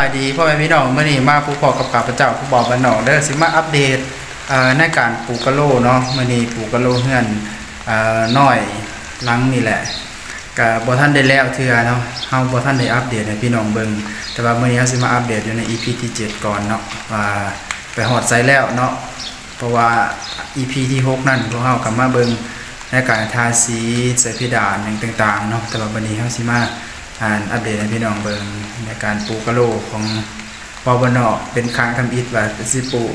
ายดีพ่อแม่พี่น้องเมื่อนี้มาผู้พอกับข้าพเจ้าผู้บอกบ้านนอกเด้อสิมาอัปเดตในการปลูกกะโหลเนาะเมื่อนี้ปลูกกะโหลเฮือนน้อยหลังนี่แหละก็บ่ทันได้แล้วเทื่อเนาะเฮาบ่ทันได้อัปเดตให้พี่น้องเบิ่งแต่ว่ามื้อนี้เฮาสิมาอัปเดตอยู่ใน EP ที่7ก่อนเนาะว่าไปฮอดไสแล้วเนาะเพราะว่า EP ที่6นั่นพวกเฮาก็มาเบิ่งในการทาสีใส่เพดานต่างๆเนาะแต่ว่าวันนี้เฮาสิมาอัปเดตให้พี่น้องเบิ่งในการปลูกกะโหลของปบนเป็นค้างทำอิฐว่าสิปลูก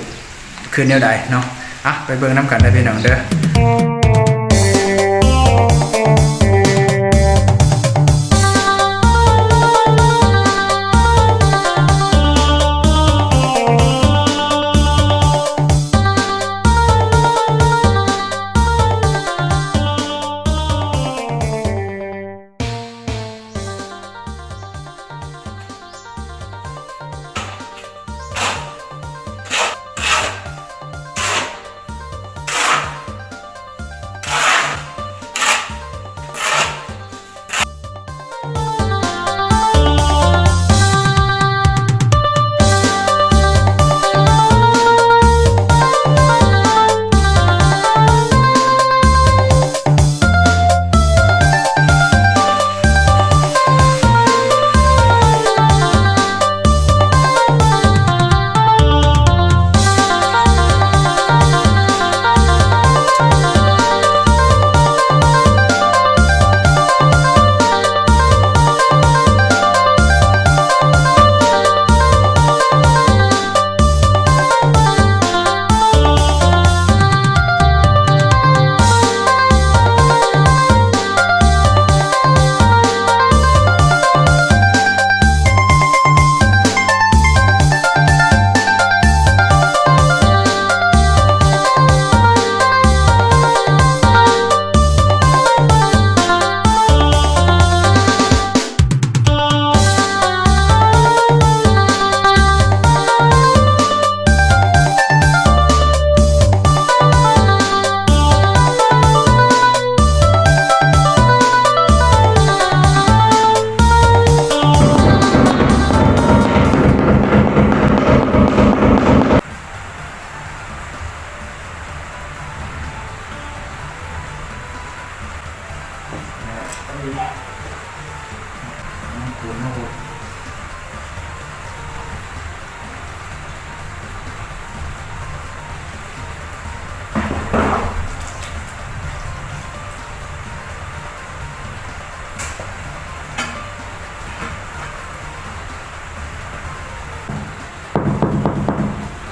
คือแนวใดเนาะไปเบิ่งนํกันได้พี่น้องเด้อ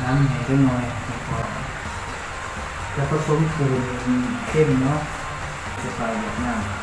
น้ำให้ด้วยหน่อยแล้วผสมปูนเข้มเนาะจะไปแบบน้ำ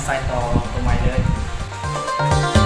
ใส่ต่อตรงไม้เลย